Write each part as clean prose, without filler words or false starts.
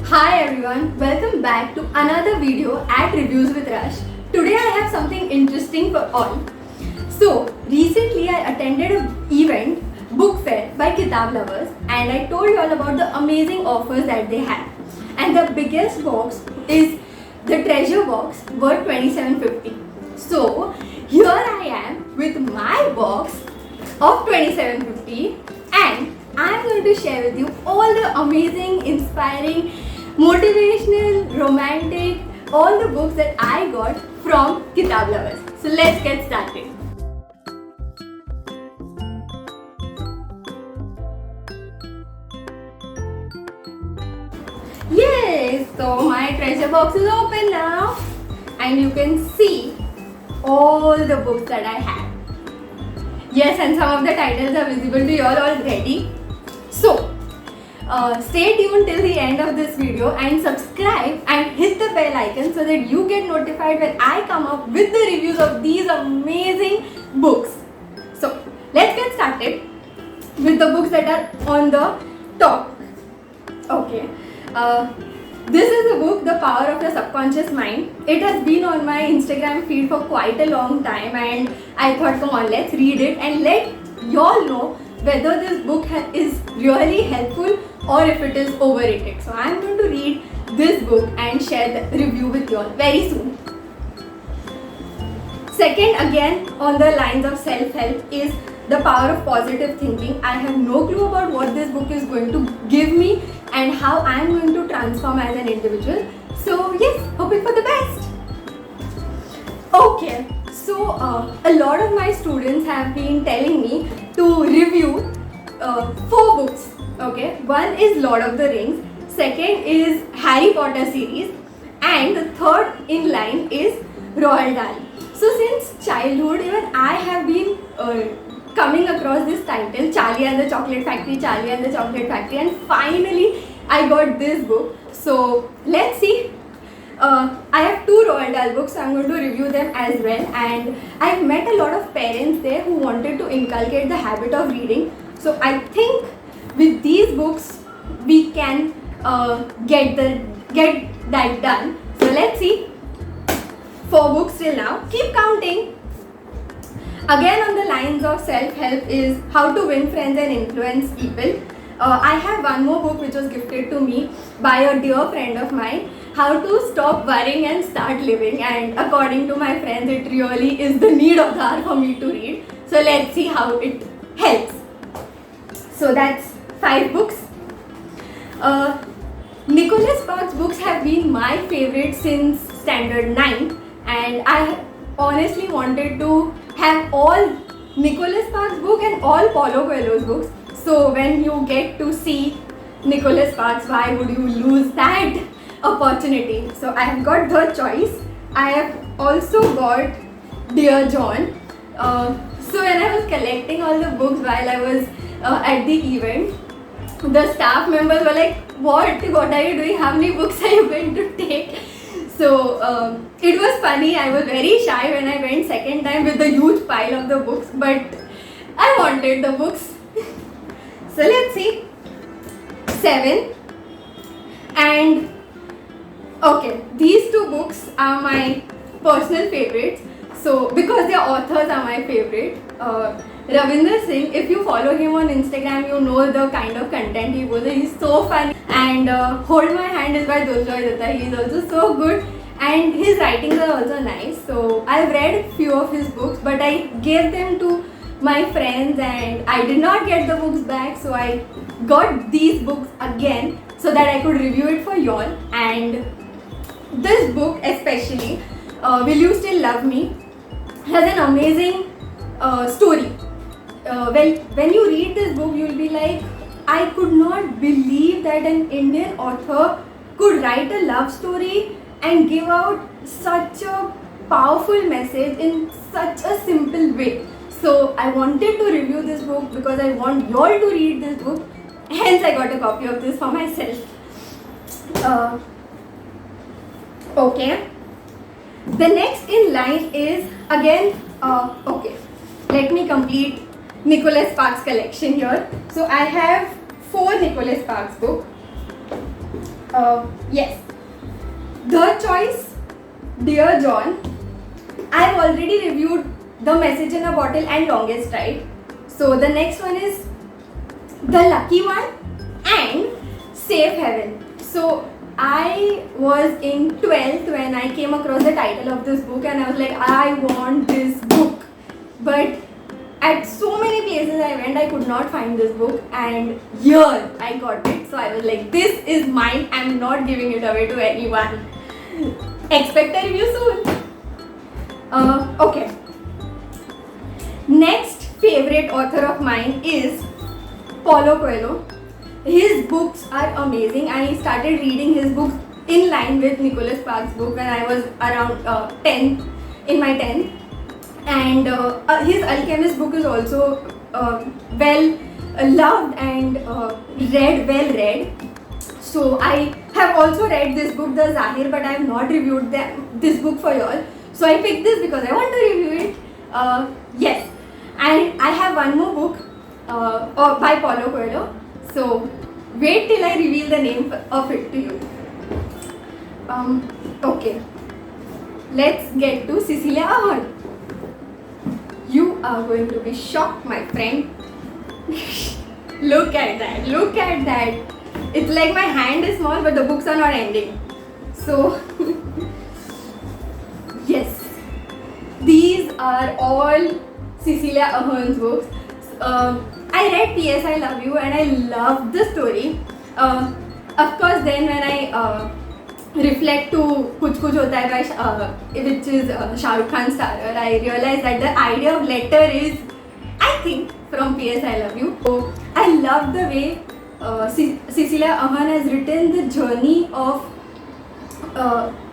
Hi everyone, welcome back to another video at Reviews with Rush. Today I have something interesting for all. So, recently I attended an event, book fair by Kitab lovers, and I told you all about the amazing offers that they had. And the biggest box is the treasure box worth 2750. So, here I am with my box of 2750 and I'm going to share with you all the amazing, inspiring, motivational, romantic, all the books that I got from Kitab lovers. So let's get started. Yay! So my treasure box is open now and you can see all the books that I have. Yes, and some of the titles are visible to you all already. So, stay tuned till the end of this video and subscribe and hit the bell icon so that you get notified when I come up with the reviews of these amazing books. So, let's get started with the books that are on the top. Okay. This is the book, The Power of Your Subconscious Mind. It has been on my Instagram feed for quite a long time and I thought, come on, let's read it and let y'all know whether this book is really helpful or if it is overrated. So I'm going to read this book and share the review with y'all very soon. Second, again on the lines of self-help, is The Power of Positive Thinking. I have no clue about what this book is going to give me and how I am going to transform as an individual. So yes, hoping for the best. Okay, so a lot of my students have been telling me to review 4 books. Okay, one is Lord of the Rings, second is Harry Potter series, and the third in line is Roald Dahl. So since childhood, even I have been coming across this title, Charlie and the Chocolate Factory, Charlie and the Chocolate Factory, and finally I got this book. So let's see. I have 2 Roald Dahl books, so I'm going to review them as well. And I've met a lot of parents there who wanted to inculcate the habit of reading. So I think with these books we can get that done. So let's see. 4 books till now. Keep counting. Again on the lines of self-help is How to Win Friends and Influence People. I have one more book which was gifted to me by a dear friend of mine, How to Stop Worrying and Start Living, and according to my friends it really is the need of the hour for me to read. So let's see how it helps. So that's 5 books. Nicholas Sparks books have been my favorite since standard 9 and I honestly wanted to have all Nicholas Sparks book and all Paulo Coelho's books. So when you get to see Nicholas Sparks, why would you lose that opportunity? So I have got the choice. I have also got Dear John. So when I was collecting all the books while I was at the event, the staff members were like, what are you doing? How many books are you going to take? So it was funny. I was very shy when I went second time with the huge pile of the books, but I wanted the books. So let's see. 7. And okay, these 2 books are my personal favorites. So because their authors are my favorite. Ravinder Singh, if you follow him on Instagram, you know the kind of content he posts. He's so funny. And Hold My Hand is by Duljoy Datta. He's also so good and his writings are also nice. So I've read few of his books, but I gave them to my friends and I did not get the books back. So I got these books again so that I could review it for y'all. And this book especially, Will You Still Love Me, has an amazing story. When you read this book, you'll be like, I could not believe that an Indian author could write a love story and give out such a powerful message in such a simple way. So I wanted to review this book because I want you all to read this book. Hence I got a copy of this for myself. Okay. The next in line is again, okay, let me complete Nicholas Sparks collection here. So I have 4 Nicholas Sparks books. Yes. The Choice, Dear John. I've already reviewed The Message in a Bottle and Longest Ride. So the next one is The Lucky One and Safe Heaven. So I was in 12th when I came across the title of this book and I was like, I want this book. But at so many places I went, I could not find this book, and here I got it. So I was like, this is mine. I'm not giving it away to anyone. Expect a review soon. Okay. Next favorite author of mine is Paulo Coelho. His books are amazing. I started reading his books in line with Nicholas Sparks' book when I was around 10, in my 10th. And his Alchemist book is also well loved and well read. So I have also read this book, The Zahir, but I have not reviewed this book for y'all. So I picked this because I want to review it. Yes, and I have one more book by Paulo Coelho. So wait till I reveal the name of it to you. Okay, let's get to Cecelia Ahern. You are going to be shocked, my friend. Look at that, look at that. It's like my hand is small but the books are not ending. So, yes, these are all Cecelia Ahern's books. I read P.S. I Love You and I loved the story. Of course, then when I reflect to Kuch Kuch Hota Hai, which is Shah Rukh Khan starrer, I realized that the idea of letter is, I think, from P.S. I Love You. So I love the way Cecelia Ahern has written the journey of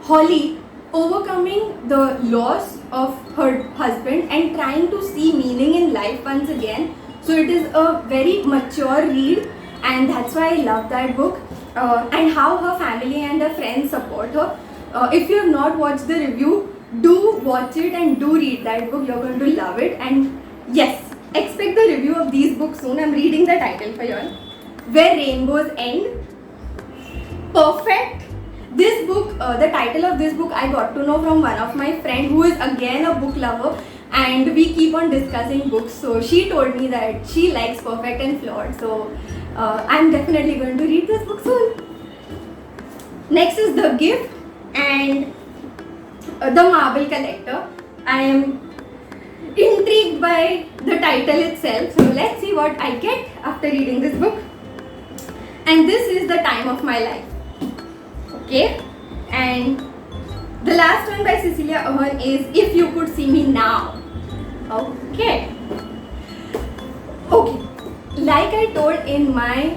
Holly overcoming the loss of her husband and trying to see meaning in life once again. So it is a very mature read, and that's why I love that book. And how her family and her friends support her. If you have not watched the review, do watch it and do read that book. You're going to love it. And yes, expect the review of these books soon. I'm reading the title for you all. Where Rainbows End. Perfect. This book, the title of this book I got to know from one of my friends who is again a book lover, and we keep on discussing books. So she told me that she likes Perfect and Flawed. So I'm definitely going to read this book soon. Next is The Gift and The Marble Collector. I am intrigued by the title itself. So let's see what I get after reading this book. And this is The Time of My Life. Okay. And the last one by Cecelia Ahern is If You Could See Me Now. Okay. Okay. Like I told in my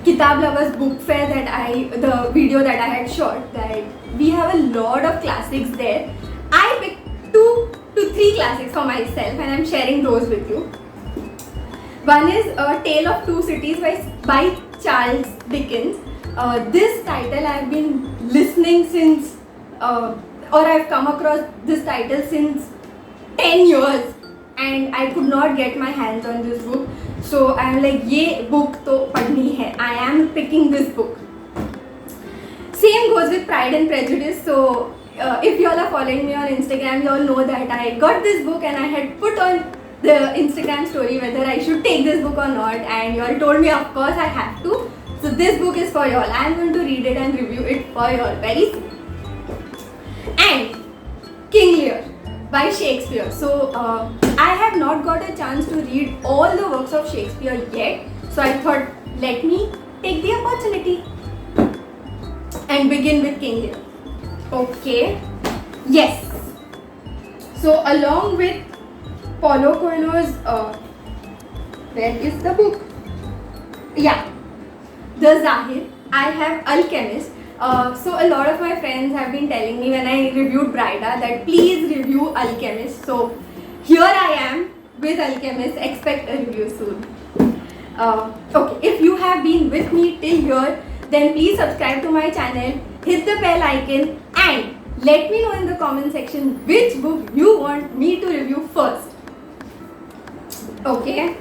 Kitab Lovers book fair the video that I had shot, that we have a lot of classics there. I picked 2 to 3 classics for myself and I'm sharing those with you. One is A Tale of Two Cities by Charles Dickens. This title I've been listening since, or I've come across this title since 10 years. And I could not get my hands on this book. So I'm like, ye book to padhni hai. I am picking this book. Same goes with Pride and Prejudice. So if you all are following me on Instagram, you all know that I got this book and I had put on the Instagram story whether I should take this book or not. And you all told me, of course I have to. So this book is for you all. I am going to read it and review it for you all very soon. And King Lear by Shakespeare. So I have not got a chance to read all the works of Shakespeare yet. So I thought, let me take the opportunity and begin with King Lear. Okay. Yes. So along with Paulo Coelho's, where is the book? Yeah, The Zahir, I have Alchemist. So a lot of my friends have been telling me when I reviewed Brida that please review Alchemist. So here I am with Alchemist. Expect a review soon. Okay, if you have been with me till here, then please subscribe to my channel, hit the bell icon and let me know in the comment section which book you want me to review first. Okay.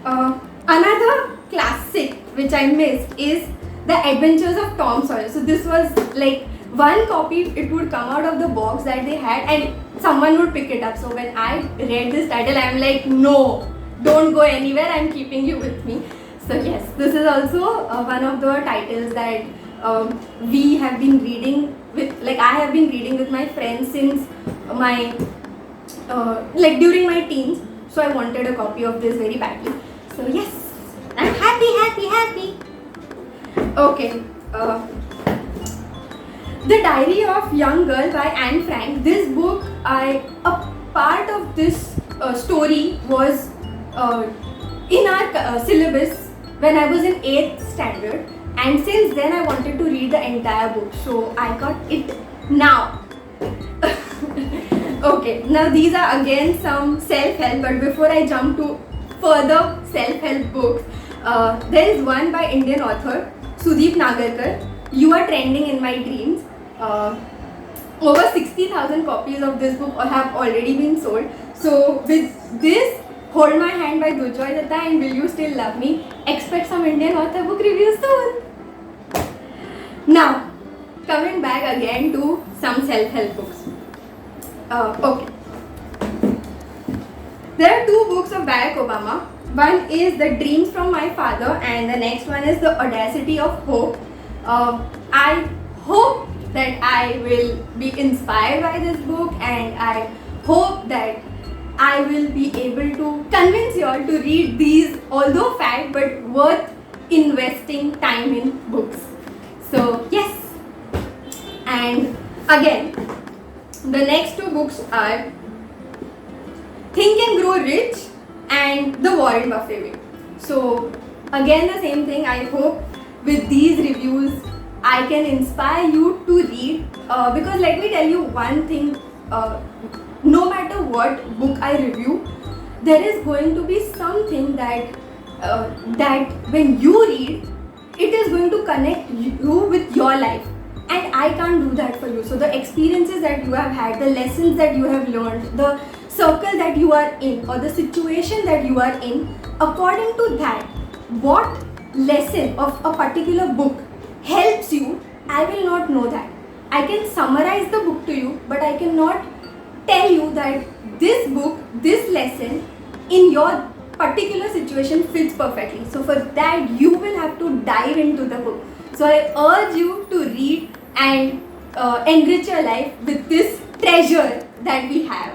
Another classic which I missed is The Adventures of Tom Sawyer. So this was like one copy, it would come out of the box that they had and someone would pick it up. So when I read this title, I'm like, no, don't go anywhere, I'm keeping you with me. So yes, this is also one of the titles that we have been reading with, like I have been reading with my friends since my, like during my teens. So I wanted a copy of this very badly. So yes, I'm happy. Okay. The Diary of Young Girl by Anne Frank. This book, a part of this story was in our syllabus when I was in 8th standard, and since then I wanted to read the entire book, so I got it now. Okay, now these are again some self-help, but before I jump to further self-help books, there is one by Indian author Sudeep Nagarkar, You Are Trending in My Dreams. Over 60,000 copies of this book have already been sold. So with this, Hold My Hand by Durjoy Datta and Will You Still Love Me, expect some Indian author book reviews soon. Now, coming back again to some self-help books. Okay. There are two books of Barack Obama. One is The Dreams from My Father and the next one is The Audacity of Hope. I hope that I will be inspired by this book, and I hope that I will be able to convince you all to read these, although fat but worth investing time in books. So yes, and again the next two books are Think and Grow Rich and The Warren Buffett Way. So again the same thing, I hope with these reviews I can inspire you to read, because let me tell you one thing, no matter what book I review, there is going to be something that when you read, it is going to connect you with your life, and I can't do that for you. So the experiences that you have had, the lessons that you have learned, the circle that you are in or the situation that you are in, according to that, what lesson of a particular book helps you, I will not know that. I can summarize the book to you, but I cannot tell you that this book, this lesson in your particular situation fits perfectly. So for that you will have to dive into the book. So I urge you to read and enrich your life with this treasure that we have.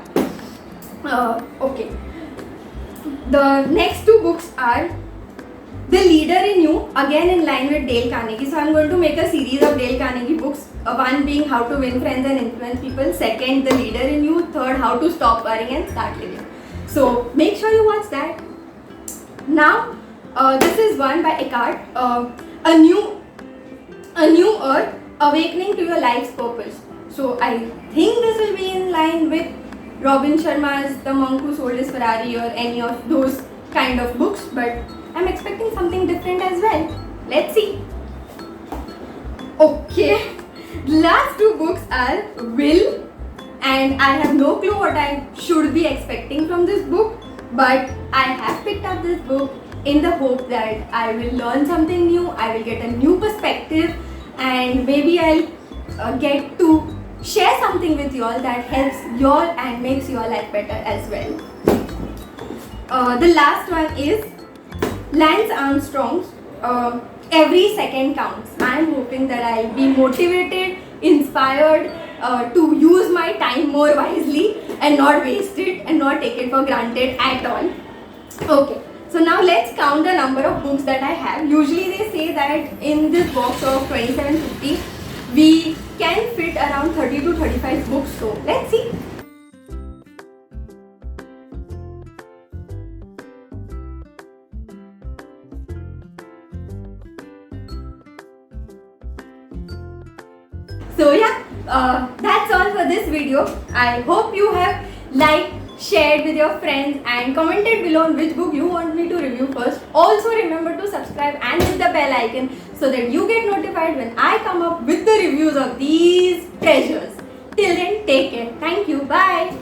Okay. The next two books are The Leader in You, again in line with Dale Carnegie. So I'm going to make a series of Dale Carnegie books. One being How to Win Friends and Influence People. Second, The Leader in You. Third, How to Stop Worrying and Start Living. So make sure you watch that. Now, this is one by Eckhart, A New Earth, Awakening to Your Life's Purpose. So I think this will be in line with Robin Sharma's The Monk Who Sold His Ferrari or any of those kind of books, but I'm expecting something different as well. Let's see. Okay, last two books are Will, and I have no clue what I should be expecting from this book, but I have picked up this book in the hope that I will learn something new, I will get a new perspective, and maybe I'll get to share something with you all that helps your and makes your life better as well. The last one is Lance Armstrong's Every Second Counts. I am hoping that I'll be motivated, inspired to use my time more wisely and not waste it and not take it for granted at all. Okay, so now let's count the number of books that I have. Usually they say that in this box of 2750 we can fit around 30 to 35 books, so let's see. So yeah, that's all for this video. I hope you have liked, shared with your friends and commented below on which book you want me to review first. Also remember to subscribe and hit the bell icon so that you get notified when I come up with the reviews of these treasures. Till then, take care. Thank you. Bye.